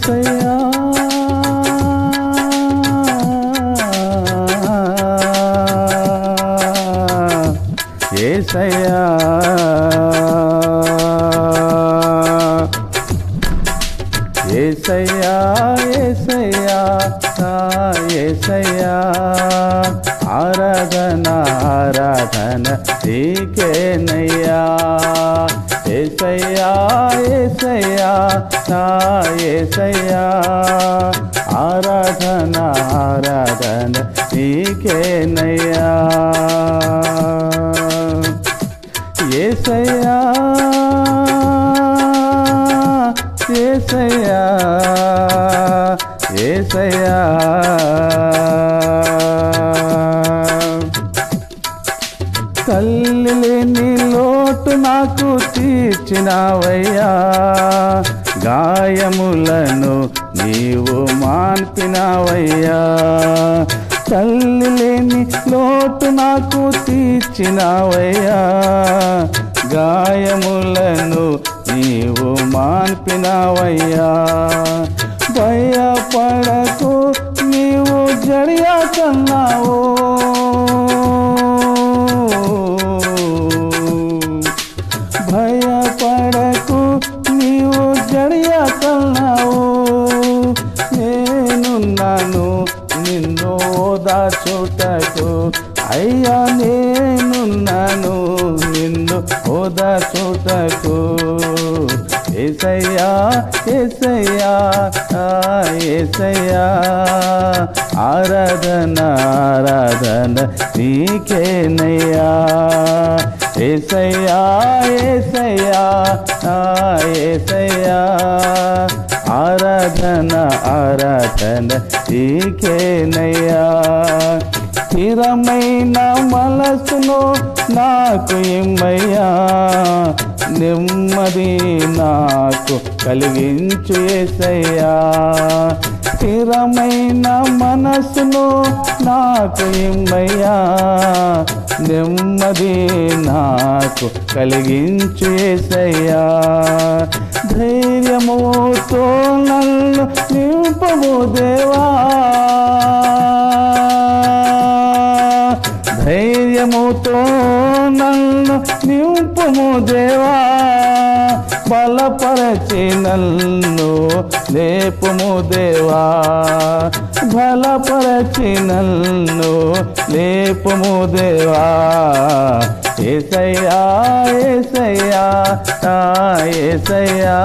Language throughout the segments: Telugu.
యేసయ్యా యేసయ్యా యేసయ్యా యేసయ్యా నా యేసయ్యా ఆరాధన ఆరాధన నీకేనయ్యా యేసయ్యా యేసయ్యా నా యేసయ్యా ఆరాధన ఆరాధన నీకేనయ్యా యేసయ్యా యేసయ్యా యేసయ్యా తల్లి లేని లోటు నాకు తీర్చినావయ్యా గాయములను నీవు మాన్పినావయ్యా తల్లి లేని లోటు నాకు తీర్చినావయ్యా గాయములను నీవు మాన్పినావయ్యా భయపడకు నీవు జడియా కన్నావు భయపడకు నీవు జడియా కన్నావు నేనున్నాను నిన్ను ఓదార్చుటకు అయ్యా నేనున్నాను నిన్ను ఓదార్చుటకు యేసయ్యా యేసయ్యా యేసయ్యా ఆరాధన ఆరాధన నీకేనయ్యా యేసయ్యా యేసయ్యా యేసయ్యా ఆరాధన ఆరాధన నీకేనయ్యా స్థిరమైన మనసును నాకు ఇమ్మయ్యా నెమ్మది నాకు కలిగించు యేసయ్యా స్థిరమైన మనసును నాకు ఇమ్మయ్యా నెమ్మది నాకు కలిగించు యేసయ్యా ధైర్యముతో నన్ను నింపము దేవా ధైర్యముతో నన్ను నింపుము దేవా బలపరచి నన్ను లేపుము దేవా బలపరచి నన్ను లేపుము దేవా యేసయ్యా యేసయ్యా యేసయ్యా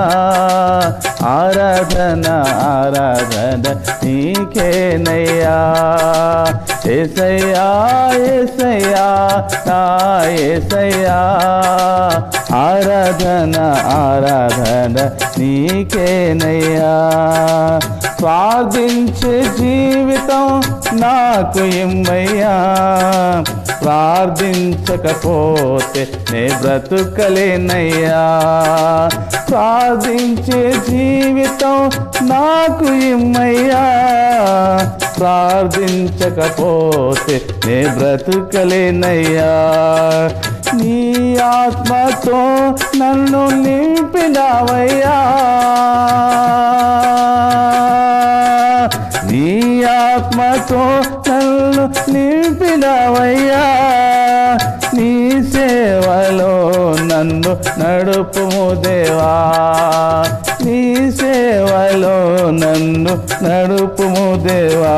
ఆరాధన ఆరాధన నీకేనయ్యా యేసయ్యా యేసయ్యా యేసయ్యా ఆరాధన ఆరాధన నీకేనయ్యా ప్రార్థించే జీవితం నాకు ఇమ్మయ్యా ప్రార్థించకపోతే నే బ్రతుకలేనయ్యా ప్రార్థించే జీవితం నాకు ఇమ్మయ్యా ప్రార్థించకపోతే నే బ్రతుకలేనయ్యా నీ ఆత్మతో నన్ను నింపినావయ్యా నీ ఆత్మతో నన్ను నింపినావయ్యా నీ సేవలో నన్ను నడుపుము దేవా నీ సేవలో నన్ను నడుపుము దేవా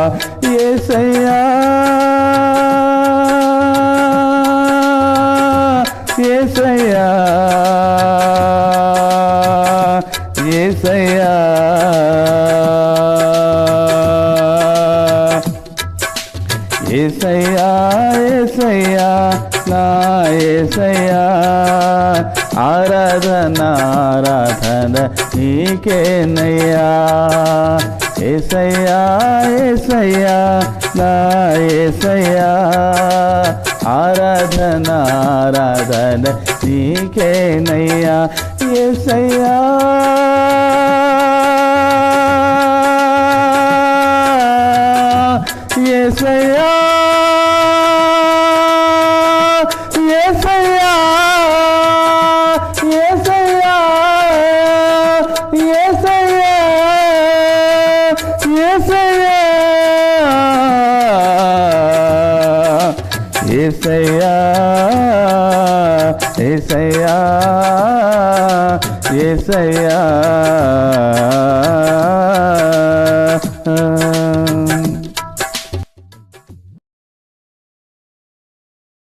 యేసయ్యా యేసయ్యా యేసయ్యా యేసయ్యా యేసయ్యా నా యేసయ్యా ఆరాధన ఆరాధన నీకేనయ్యా యేసయ్యా యేసయ్యా నా యేసయ్యా ఆరాధన ఆరాధన నీకేనయ్యా యేసయ్యా యేసయ్యా యేసయ్యా యేసయ్యా యేసయ్యా యేసయ్యా యేసయ్యా యేసయ్యా